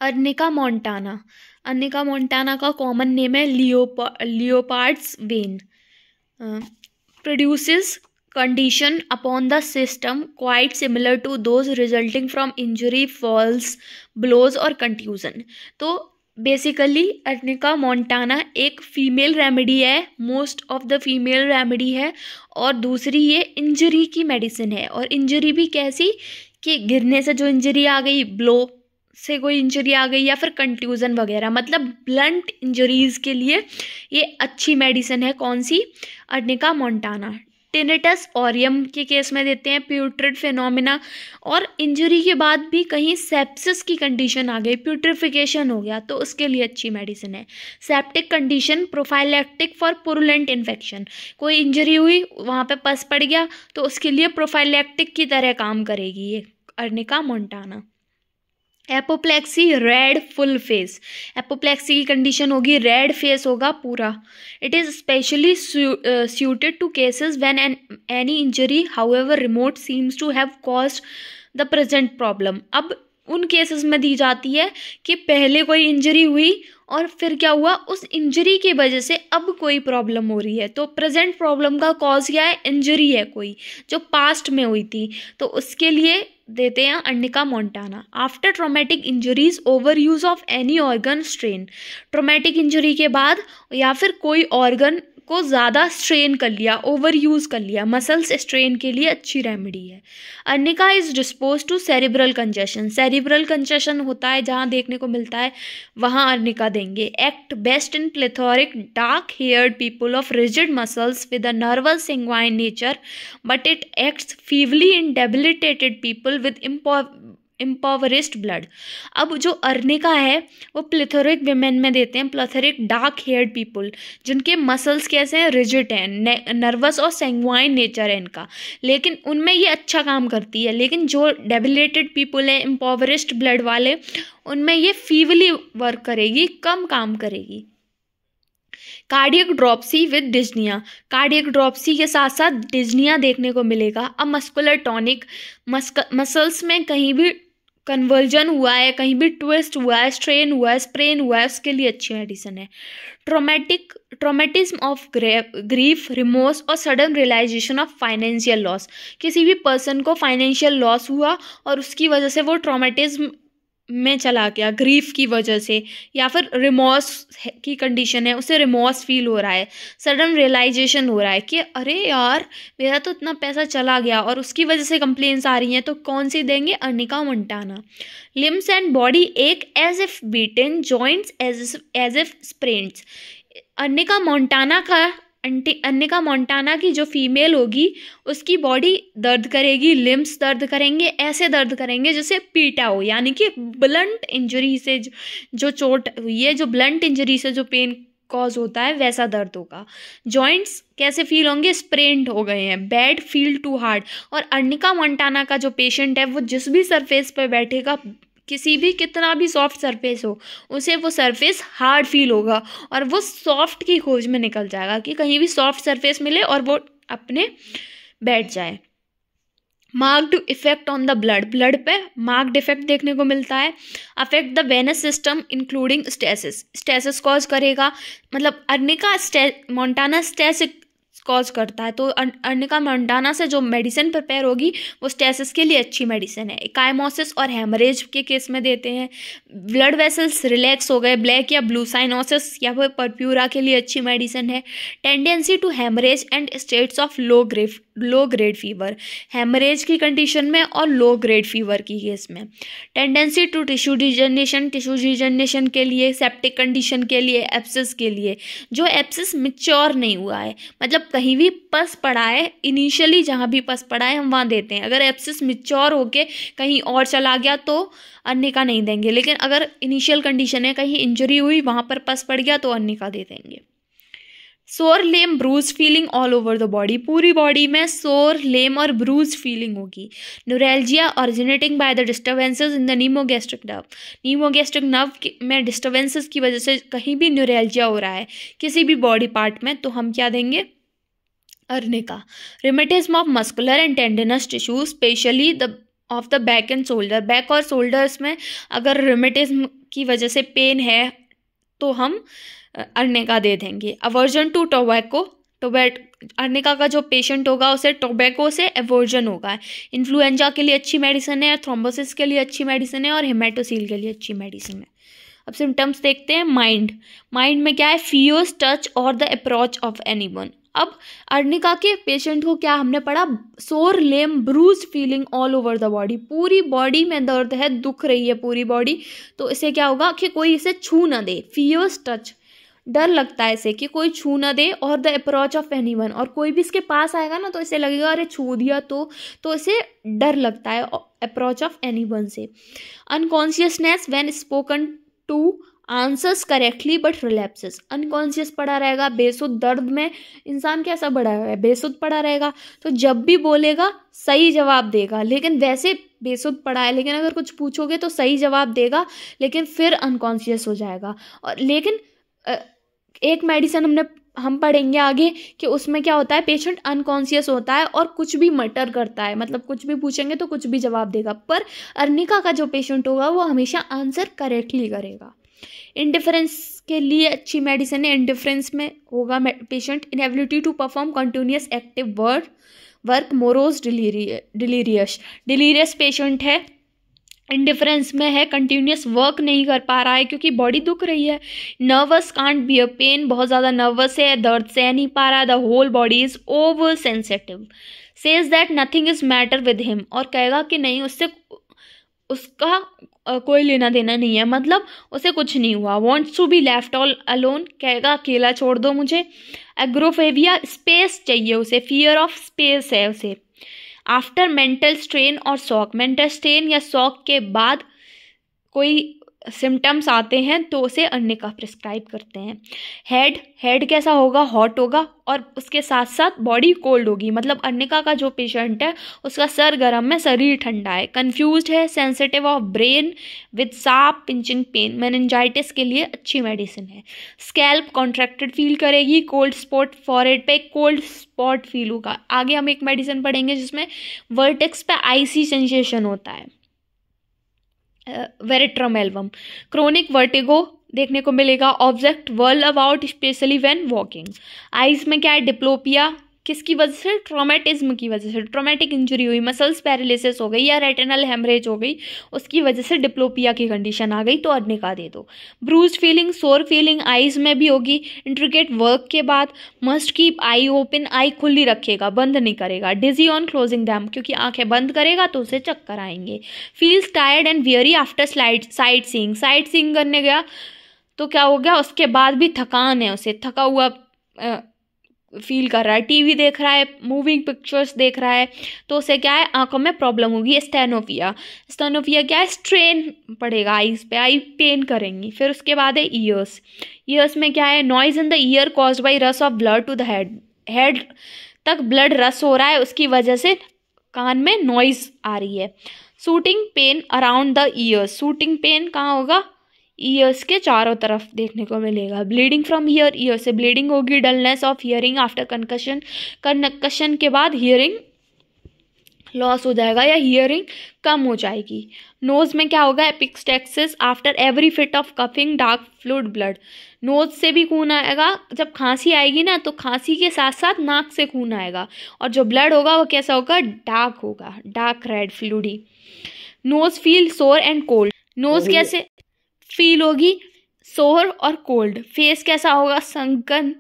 Arnica montana. Arnica montana का common name है leopard's bane. Produces condition upon the system quite similar to those resulting from injury, falls, blows और contusion। तो basically arnica Montana एक female remedy है, most of the female remedy है, और दूसरी ये इंजरी की मेडिसिन है। और इंजरी भी कैसी कि गिरने से जो इंजरी आ गई, ब्लो से कोई इंजरी आ गई, या फिर कंट्यूजन वगैरह, मतलब ब्लंट इंजरीज के लिए ये अच्छी मेडिसिन है। कौन सी? Arnica montana. टिनिटस ऑरियम के केस में देते हैं, प्यूट्रिड फिनोमिना, और इंजरी के बाद भी कहीं सेप्सिस की कंडीशन आ गई, प्यूट्रिफिकेशन हो गया, तो उसके लिए अच्छी मेडिसिन है। Septic condition, prophylactic for purulent infection, कोई इंजरी हुई वहाँ पे पस पड़ गया तो उसके लिए प्रोफाइलैक्टिक की तरह काम करेगी ये arnica montana. Apoplexy, red full face, apoplexy की कंडीशन होगी, रेड फेस होगा पूरा। It is specially suited to cases when any injury however remote seems to have caused the present problem। अब उन केसेस में दी जाती है कि पहले कोई इंजरी हुई और फिर क्या हुआ, उस इंजरी की वजह से अब कोई प्रॉब्लम हो रही है, तो प्रेजेंट प्रॉब्लम का कॉज क्या है? इंजरी है कोई जो पास्ट में हुई थी, तो उसके लिए देते हैं arnica montana. After traumatic injuries, over use of any organ strain, traumatic injury के बाद या फिर कोई ऑर्गन को ज़्यादा स्ट्रेन कर लिया, ओवर यूज़ कर लिया, मसल्स स्ट्रेन के लिए अच्छी रेमेडी है। Arnica is dispose to cerebral congestion, cerebral congestion होता है जहाँ देखने को मिलता है वहाँ अर्निका देंगे। Act best in plethoric dark haired people of rigid muscles with a nervous sanguine nature, but it acts feebly in debilitated people with impoverished blood. अब जो अर्निका है वो प्लेथोरिक विमेन में देते हैं, प्लेथोरिक डार्क हेयर्ड पीपल जिनके muscles कैसे हैं? रिजिड हैं, नर्वस और सेंग्वाइन नेचर है इनका, लेकिन उनमें ये अच्छा काम करती है। लेकिन जो डेबिलेटेड पीपल है, इम्पॉवरिस्ड ब्लड वाले, उनमें ये फीवली वर्क करेगी, कम काम करेगी। Cardiac dropsy with डिज्निया, cardiac dropsy के साथ साथ डिज्निया देखने को मिलेगा। अब मस्कुलर टॉनिक, मसल्स में कहीं भी कन्वर्जन हुआ है, कहीं भी ट्विस्ट हुआ है, स्ट्रेन हुआ है, स्प्रेन हुआ है, उसके लिए अच्छी मेडिसिन है। ट्रोमेटिज्म ऑफ ग्रीफ, रिमोर्स और sudden realisation of financial loss, किसी भी पर्सन को फाइनेंशियल लॉस हुआ और उसकी वजह से वो ट्रोमेटिज्म में चला गया, ग्रीफ की वजह से, या फिर रिमोर्स की कंडीशन है, उसे रिमोर्स फील हो रहा है, सडन रियलाइजेशन हो रहा है कि अरे यार मेरा तो इतना पैसा चला गया, और उसकी वजह से कंप्लेंट्स आ रही हैं, तो कौन सी देंगे? Arnica montana. Limbs and body ache as if beaten, joints as if sprains, arnica montana की जो फीमेल होगी उसकी बॉडी दर्द करेगी, लिम्स दर्द करेंगे, ऐसे दर्द करेंगे जैसे पीटा हो, यानी कि ब्लंट इंजरी से जो चोट हुई है, जो ब्लंट इंजरी से जो पेन कॉज होता है वैसा दर्द होगा। जॉइंट्स कैसे फील होंगे? स्प्रेन्ड हो गए हैं, बैड फील टू हार्ड। और अर्निका मोंटाना का जो पेशेंट है वो जिस भी सरफेस पर बैठेगा, किसी भी कितना भी सॉफ्ट सरफेस हो, उसे वो सरफेस हार्ड फील होगा और वो सॉफ्ट की खोज में निकल जाएगा कि कहीं भी सॉफ्ट सरफेस मिले और वो अपने बैठ जाए। Marked effect on the blood पे मार्क्ड इफेक्ट देखने को मिलता है। Affect the venous system including stasis cause करेगा, मतलब अर्निका मोंटाना स्टेसिस कॉज करता है, तो अर्निका मोंटाना से जो मेडिसिन प्रिपेयर होगी वो स्टेसिस के लिए अच्छी मेडिसिन है। एकाइमोसिस और हेमरेज के केस में देते हैं। ब्लड वेसल्स रिलैक्स हो गए, ब्लैक या ब्लू साइनोसिस या फिर परप्यूरा के लिए अच्छी मेडिसिन है। Tendency to haemorrhage and states of low grade fever, haemorrhage की कंडीशन में और लो ग्रेड फीवर की केस में। टेंडेंसी टू टिश्यू डिजनरेशन के लिए, सेप्टिक कंडीशन के लिए, एप्सिस के लिए, जो एप्सिस मैच्योर नहीं हुआ है, मतलब कहीं भी पस पड़ा है, इनिशियली जहाँ भी पस पड़ा है हम वहाँ देते हैं। अगर एप्सिस मैच्योर होके कहीं और चला गया तो अर्निका नहीं देंगे, लेकिन अगर इनिशियल कंडीशन है, कहीं इंजरी हुई वहाँ पर पस पड़ गया तो अर्निका दे देंगे। Sore lame bruise feeling all over the body, पूरी बॉडी में सोर लेम और ब्रूज फीलिंग होगी। Neuralgia originating by the disturbances in the pneumogastric nerve, pneumogastric nerve में डिस्टर्बेंसेस की वजह से कहीं भी न्यूरैल्जिया हो रहा है किसी भी बॉडी पार्ट में, तो हम क्या देंगे? Arnica. Rheumatism of muscular and tendinous tissue, especially the of the back and shoulder. Back और शोल्डर्स में अगर रूमेटिज्म की वजह से पेन है तो हम अर्निका दे देंगे। अवर्जन टू टोबैको, अर्निका का जो पेशेंट होगा उसे टोबैको से एवर्जन होगा। इन्फ्लुएंजा के लिए अच्छी मेडिसिन है, थ्रोम्बोसिस के लिए अच्छी मेडिसिन है और हेमेटोसील के लिए अच्छी मेडिसिन है। अब सिम्टम्स देखते हैं। माइंड में क्या है? फियर्स टच और द अप्रोच ऑफ एनीवन। अब अर्निका के पेशेंट को क्या हमने पढ़ा? Sore lame, bruise feeling all over the body, पूरी बॉडी में दर्द है, दुख रही है पूरी बॉडी, तो इसे क्या होगा कि कोई इसे छू ना दे। फियर्स टच, डर लगता है इसे कि कोई छू ना दे, और द अप्रोच ऑफ एनीवन, और कोई भी इसके पास आएगा ना तो इसे लगेगा अरे छू दिया तो इसे डर लगता है अप्रोच ऑफ एनीवन से। Unconsciousness when spoken to, answers correctly but relapses, unconscious पड़ा रहेगा, बेसुध, दर्द में इंसान कैसा पड़ा है? बेसुध पड़ा रहेगा, तो जब भी बोलेगा सही जवाब देगा, लेकिन वैसे बेसुध पड़ा है, लेकिन अगर कुछ पूछोगे तो सही जवाब देगा, लेकिन फिर अनकॉन्शियस हो जाएगा। और लेकिन एक मेडिसिन हम पढ़ेंगे आगे कि उसमें क्या होता है, पेशेंट अनकॉन्शियस होता है और कुछ भी मटर करता है, मतलब कुछ भी पूछेंगे तो कुछ भी जवाब देगा, पर अर्निका का जो पेशेंट होगा वो हमेशा आंसर करेक्टली करेगा। इंडिफरेंस के लिए अच्छी मेडिसिन है। इंडिफरेंस में होगा patient inability to perform continuous active work, morose, delirious patient है, इंडिफरेंस में है, कंटिन्यूस वर्क नहीं कर पा रहा है क्योंकि बॉडी दुख रही है। नर्वस, कांट बियर पेन, बहुत ज़्यादा नर्वस है, दर्द सह नहीं पा रहा है। The whole body is over sensitive. Says that nothing is matter with him, और कहेगा कि नहीं उसका कोई लेना देना नहीं है, मतलब उसे कुछ नहीं हुआ। Wants to be left all alone, कहेगा अकेला छोड़ दो मुझे। एग्रोफेबिया, स्पेस चाहिए उसे, फियर ऑफ स्पेस है उसे। आफ्टर मेंटल स्ट्रेन और शॉक, मेंटल स्ट्रेन या शॉक के बाद कोई सिम्टम्स आते हैं तो उसे अर्निका प्रिस्क्राइब करते हैं। हेड कैसा होगा? हॉट होगा, और उसके साथ साथ बॉडी कोल्ड होगी, मतलब अर्निका का जो पेशेंट है उसका सर गर्म है, शरीर ठंडा है। कंफ्यूज्ड है, sensitive of brain with sharp pinching pain, meningitis के लिए अच्छी मेडिसिन है। स्कैल्प कॉन्ट्रैक्टेड फील करेगी, कोल्ड स्पॉट फॉरहेड पे कोल्ड स्पॉट फील होगा। आगे हम एक मेडिसिन पढ़ेंगे जिसमें वर्टेक्स पे आइसी सेंसेशन होता है, वेरेट्रम एल्बम। क्रोनिक वर्टिगो देखने को मिलेगा, object whirl about specially when walking. Eyes में क्या है? डिप्लोपिया, किसकी वजह से? ट्रॉमेटिज्म की वजह से, ट्रॉमेटिक इंजरी हुई, मसल्स पैरालिसिस हो गई या रेटिनल हेमरेज हो गई, उसकी वजह से डिप्लोपिया की कंडीशन आ गई तो अर्निका दे दो। ब्रूज फीलिंग, सोर फीलिंग आइज में भी होगी। इंट्रिकेट वर्क के बाद मस्ट कीप आई ओपन, आई खुली रखेगा, बंद नहीं करेगा। डिजी ऑन क्लोजिंग दैम, क्योंकि आंखें बंद करेगा तो उसे चक्कर आएंगे। Feels tired and weary after sight seeing करने गया तो क्या हो गया? उसके बाद भी थकान है, उसे थका हुआ फील कर रहा है। टीवी देख रहा है, मूविंग पिक्चर्स देख रहा है, तो उसे क्या है? आंखों में प्रॉब्लम होगी। स्टेनोपिया क्या है? स्ट्रेन पड़ेगा आईज पे, आई पेन करेंगी। फिर उसके बाद है ईयर्स में क्या है? Noise in the ear caused by rush of blood to the head तक ब्लड रश हो रहा है, उसकी वजह से कान में नॉइज आ रही है। Shooting pain around the years, shooting pain कहाँ होगा? ईयर्स के चारों तरफ देखने को मिलेगा। ब्लीडिंग फ्रॉम ईयर से ब्लीडिंग होगी। Dullness of hearing after concussion के बाद हियरिंग लॉस हो जाएगा या हियरिंग कम हो जाएगी। नोज में क्या होगा? Epistaxis after every fit of coughing, dark fluid blood, nose से भी खून आएगा। जब खांसी आएगी ना तो खांसी के साथ साथ नाक से खून आएगा, और जो ब्लड होगा वो कैसा होगा? डार्क होगा, डार्क रेड फ्लूइडी। नोज फील सोर एंड कोल्ड, नोज कैसे फील होगी? सोर और कोल्ड। फेस कैसा होगा? संकन,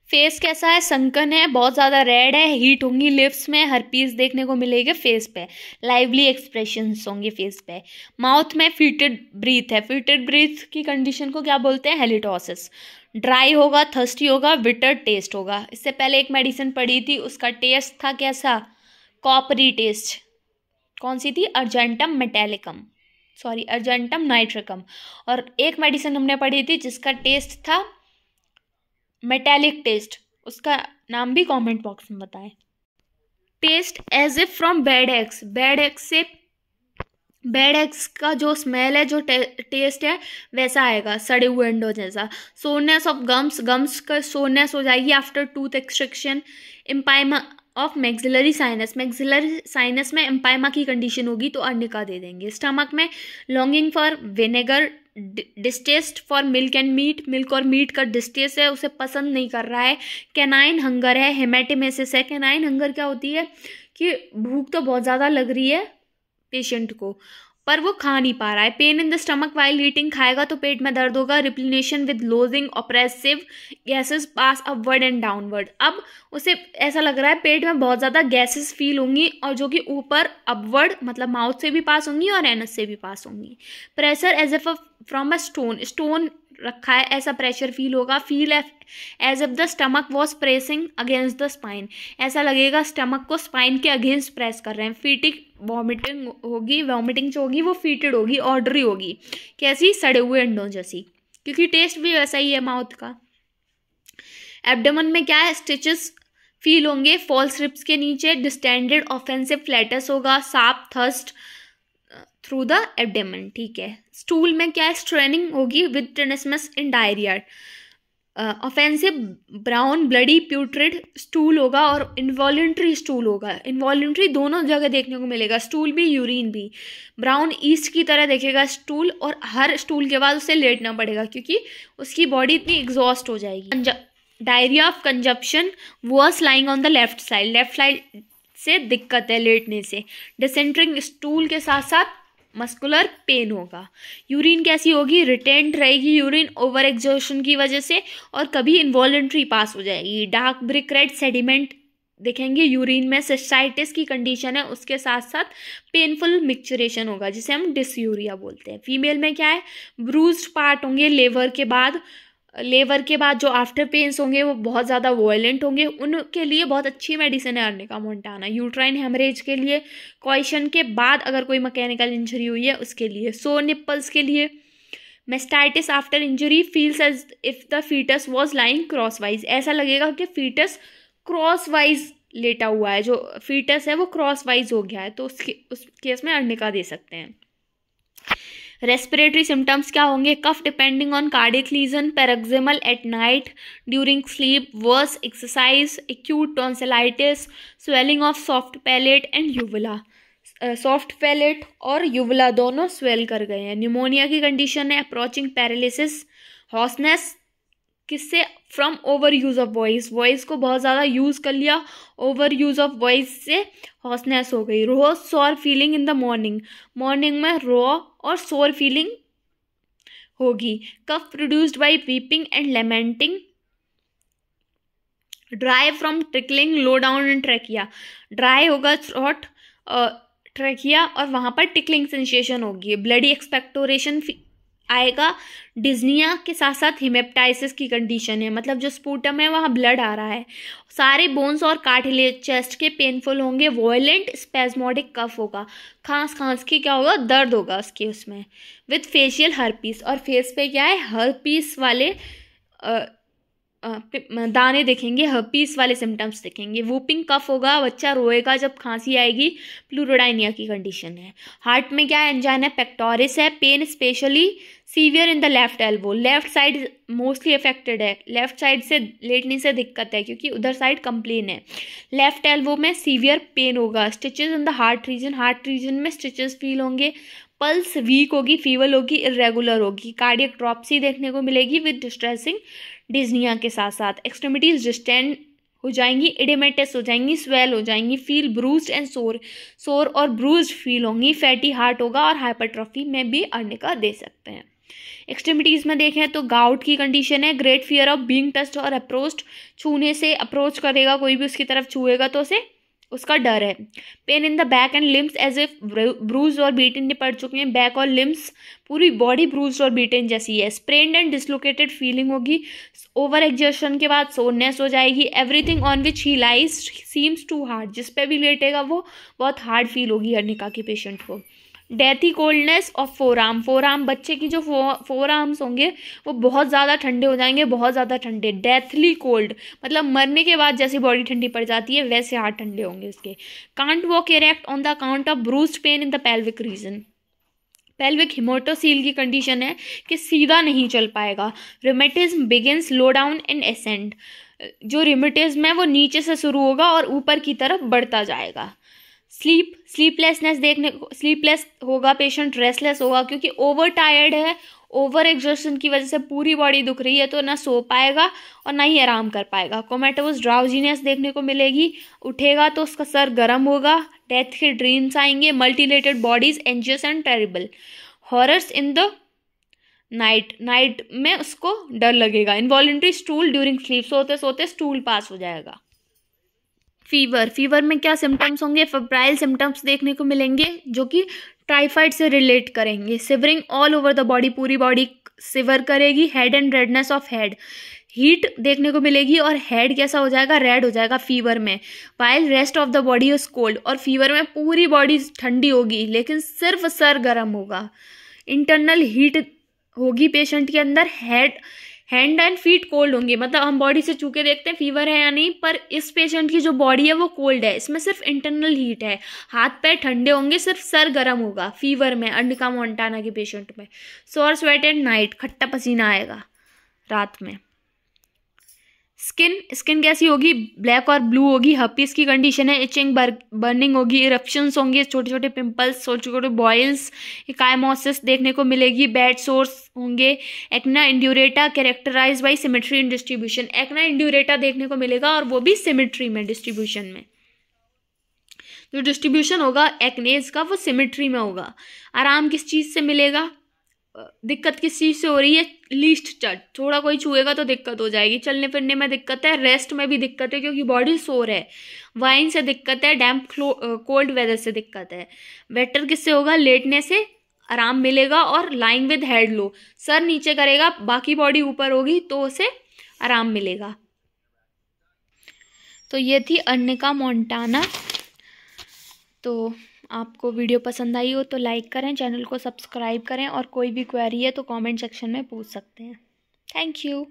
फेस कैसा है? संकन है, बहुत ज़्यादा रेड है, हीट होंगी लिप्स में, हर्पीस देखने को मिलेगी फेस पे, लाइवली एक्सप्रेशंस होंगे फेस पे। माउथ में फीटेड ब्रीथ है, फीटेड ब्रीथ की कंडीशन को क्या बोलते हैं? हेलिटोसिस। ड्राई होगा, थर्स्टी होगा, बिटर टेस्ट होगा। इससे पहले एक मेडिसिन पढ़ी थी, उसका टेस्ट था कैसा? कॉपरी टेस्ट। कौन सी थी? Argentum nitricum. और एक मेडिसिन हमने पढ़ी थी जिसका टेस्ट था मेटेलिक टेस्ट, उसका नाम भी कमेंट बॉक्स में बताएं। Taste as if from bad eggs का जो स्मेल है, जो टेस्ट है वैसा आएगा, सड़े हुए अंडों जैसा। सोरनेस ऑफ गम्स का सोरनेस हो जाएगी after tooth extraction. Of maxillary sinus, maxillary sinus में एम्पाइमा की कंडीशन होगी तो अर्निका दे देंगे। स्टमक में longing for vinegar, distaste for milk and meat, milk और मीट का डिस्टेस्ट है, उसे पसंद नहीं कर रहा है। कैनाइन हंगर है, हेमेटेमेसिस है। कैनाइन हंगर क्या होती है कि भूख तो बहुत ज़्यादा लग रही है पेशेंट को पर वो खा नहीं पा रहा है। Pain in the stomach while eating, खाएगा तो पेट में दर्द होगा। Repletion with loathing, oppressive gases pass upward and downward, अब उसे ऐसा लग रहा है पेट में बहुत ज़्यादा गैसेस फील होंगी और जो कि ऊपर अपवर्ड मतलब माउथ से भी पास होंगी और एनस से भी पास होंगी। Pressure as if from a stone, stone रखा है ऐसा प्रेशर फील होगा। Feel as if the stomach was pressing against the spine, ऐसा लगेगा स्टमक को स्पाइन के अगेंस्ट प्रेस कर रहे हैं। फीटिंग, वॉमिटिंग होगी, वॉमिटिंग जो होगी वो फीटेड होगी, ऑर्डरी होगी, कैसी, सड़े हुए अंडों जैसी, क्योंकि टेस्ट भी वैसा ही है माउथ का। एब्डोमेन में क्या है, स्टिचेस फील होंगे फॉल्स रिप्स के नीचे। डिस्टेंडेड ऑफेंसिव फ्लैटस होगा। साफ थर्स्ट थ्रू द एब्डोमेन, ठीक है। स्टूल में क्या है, स्ट्रेनिंग होगी with tenesmus in diarrhoea. Offensive brown bloody प्यूट्रिड stool होगा और इनवॉलेंट्री स्टूल होगा। इनवॉलेंट्री दोनों जगह देखने को मिलेगा, स्टूल भी यूरिन भी। ब्राउन ईस्ट की तरह देखेगा स्टूल और हर स्टूल के बाद उसे लेटना पड़ेगा क्योंकि उसकी बॉडी इतनी एग्जॉस्ट हो जाएगी। Diarrhoea of consumption worse lying on the left side, left side से दिक्कत है लेटने से। डिसेंट्रिंग स्टूल के साथ साथ मस्कुलर पेन होगा। यूरिन कैसी होगी, रिटेंट रहेगी यूरिन ओवर एग्जर्शन की वजह से और कभी इनवॉलेंट्री पास हो जाएगी। डार्क ब्रिक रेड सेडिमेंट देखेंगे यूरिन में। सिस्टाइटिस की कंडीशन है, उसके साथ साथ पेनफुल मिक्सचरेशन होगा जिसे हम डिसयूरिया बोलते हैं। फीमेल में क्या है, ब्रूज्ड पार्ट होंगे लेवर के बाद जो आफ्टर पेन्स होंगे वो बहुत ज़्यादा वॉयलेंट होंगे, उनके लिए बहुत अच्छी मेडिसिन है अर्निका मोंटाना। यूट्राइन हेमरेज के लिए, क्वेश्चन के बाद अगर कोई मैकेनिकल इंजरी हुई है उसके लिए, सो निप्पल्स के लिए। Mastitis after injury feels as if the foetus was lying crosswise, ऐसा लगेगा कि फीटस क्रॉसवाइज लेटा हुआ है, जो फीटस है वो क्रॉसवाइज हो गया है, तो उस केस में अर्निका दे सकते हैं। रेस्पिरेटरी सिम्टम्स क्या होंगे, cough depending on cardiac lesion, paroxysmal at night during sleep, worse exercise, acute tonsillitis, swelling of soft palate and uvula. Soft palate और यूवुला दोनों स्वेल कर गए हैं। न्यूमोनिया की कंडीशन है। अप्रोचिंग पैरालिसिस, हॉर्सनेस किससे, from over use of voice, voice को बहुत ज़्यादा यूज़ कर लिया, ओवर यूज़ ऑफ वॉइस से हॉर्सनेस हो गई। Raw sore feeling in the morning, morning में रो और सोर फीलिंग होगी। Cough produced by weeping and lamenting. Dry from tickling low down in trachea, dry होगा थ्रोट ट्रैकिया और वहाँ पर टिकलिंग सेंसेशन होगी। ब्लडी एक्सपेक्टोरेशन आएगा। डिज्निया के साथ साथ हिमेप्टाइसिस की कंडीशन है, मतलब जो स्पूटम है वहाँ ब्लड आ रहा है। सारे बोन्स और कार्टिलेज चेस्ट के पेनफुल होंगे। वॉयलेंट स्पेस्मोडिक कफ होगा, खांस के क्या होगा, दर्द होगा उसके उसमें। विथ फेशियल हर्पीस, और फेस पे क्या है, हर्पीस वाले दाने दिखेंगे, हर्पीस वाले सिम्टम्स दिखेंगे। वूपिंग कफ होगा, बच्चा रोएगा जब खांसी आएगी। प्लूरोडाइनिया की कंडीशन है। हार्ट में क्या है, एंजाइना पेक्टोरिस है। Pain specially severe in the left elbow, left side mostly affected है, लेफ्ट साइड से लेटने से दिक्कत है क्योंकि उधर साइड कंप्लेन है। लेफ्ट एल्बो में सीवियर पेन होगा। Stitches in the heart region में स्टिचेस फील होंगे। पल्स वीक होगी, फीवर होगी, इरेगुलर होगी। कार्डियक ड्रॉप्सी देखने को मिलेगी विद डिस्ट्रेसिंग डिज्निया के साथ साथ। एक्सट्रीमिटीज डिस्टेंड हो जाएंगी, इडेमेटस हो जाएंगी, स्वेल हो जाएंगी। फील ब्रूस्ड एंड सोर और ब्रूस्ड फील होंगी। फैटी हार्ट होगा और हाइपरट्रॉफी में भी अर्निका दे सकते हैं। एक्सट्रीमिटीज में देखें तो गाउट की कंडीशन है। Great fear of being touched और अप्रोच्ड, छूने से अप्रोच करेगा कोई भी उसकी तरफ छुएगा तो उसे उसका डर है। Pain in the back and limbs as if bruise और बीटन पड़ चुके हैं। बैक और लिम्स पूरी बॉडी ब्रूज और बीटन जैसी है। स्प्रेन्ड एंड डिसलोकेटेड फीलिंग होगी। ओवर एग्जर्शन के बाद सोरनेस हो जाएगी। Everything on which he lies seems too hard, जिस पे भी लेटेगा वो बहुत हार्ड फील होगी अर्निका के पेशेंट को। Deathly coldness of forearm, बच्चे की जो फोर आर्म्स होंगे वो बहुत ज़्यादा ठंडे हो जाएंगे, बहुत ज़्यादा ठंडे। डेथली कोल्ड मतलब मरने के बाद जैसी बॉडी ठंडी पड़ जाती है वैसे हाथ ठंडे होंगे उसके। Can't walk erect on the account of bruised pain in the pelvic region, pelvic haematocele की कंडीशन है कि सीधा नहीं चल पाएगा। Rheumatism begins low down and ascend, जो रिमेटिज्म है वो नीचे से शुरू होगा और ऊपर की तरफ बढ़ता जाएगा। स्लीपलेसनेस देखने को, स्लीपलेस होगा पेशेंट, रेस्टलेस होगा क्योंकि ओवर टायर्ड है, ओवर एग्जर्शन की वजह से पूरी बॉडी दुख रही है, तो ना सो पाएगा और ना ही आराम कर पाएगा। कोमेटोस ड्राउजीनेस देखने को मिलेगी, उठेगा तो उसका सर गर्म होगा, डेथ के ड्रीम्स आएंगे, mutilated bodies anxious and terrible, horrors in the night में उसको डर लगेगा, इनवॉलेंट्री स्टूल ड्यूरिंग स्लीप, सोते सोते स्टूल पास हो जाएगा। फीवर में क्या सिम्टम्स होंगे, फेब्राइल सिम्टम्स देखने को मिलेंगे जो कि टाइफाइड से रिलेट करेंगे। Shivering all over the body, पूरी बॉडी सिवर करेगी। Head and redness of head, heat देखने को मिलेगी और हेड कैसा हो जाएगा, रेड हो जाएगा फीवर में। While rest of the body is cold, और फीवर में पूरी बॉडी ठंडी होगी लेकिन सिर्फ सर गर्म होगा। इंटरनल हीट होगी पेशेंट के अंदर, हैंड एंड फीट कोल्ड होंगे, मतलब हम बॉडी से छू के देखते हैं फीवर है या नहीं, पर इस पेशेंट की जो बॉडी है वो कोल्ड है, इसमें सिर्फ इंटरनल हीट है। हाथ पैर ठंडे होंगे, सिर्फ सर गर्म होगा फीवर में, अर्निका मोंटाना के पेशेंट में। सोर स्वेट एट नाइट, खट्टा पसीना आएगा रात में। स्किन कैसी होगी, ब्लैक और ब्लू होगी, हर्पीस की कंडीशन है। इचिंग, बर्निंग होगी, इरप्शंस होंगे, छोटे छोटे पिंपल्स, छोटे छोटे बॉयल्स, इकाइमोसिस देखने को मिलेगी, बैड सोर्स होंगे। Acne indurata characterised by symmetry in distribution, acne indurata देखने को मिलेगा और वो भी सिमेट्री में, डिस्ट्रीब्यूशन में। जो डिस्ट्रीब्यूशन होगा एक्नेज का वो सिमेट्री में होगा। आराम किस चीज़ से मिलेगा, दिक्कत किस चीज़ से हो रही है, लीस्ट टच, थोड़ा कोई छुएगा तो दिक्कत हो जाएगी। चलने फिरने में दिक्कत है, रेस्ट में भी दिक्कत है क्योंकि बॉडी सोर है। वाइन से दिक्कत है, डैम्प कोल्ड वेदर से दिक्कत है। वेटर किससे होगा, लेटने से आराम मिलेगा। और lying with head low, sir नीचे करेगा बाकी बॉडी ऊपर होगी तो उसे आराम मिलेगा। तो ये थी अर्निका मोंटाना। तो आपको वीडियो पसंद आई हो तो लाइक करें, चैनल को सब्सक्राइब करें और कोई भी क्वेरी है तो कमेंट सेक्शन में पूछ सकते हैं। Thank you.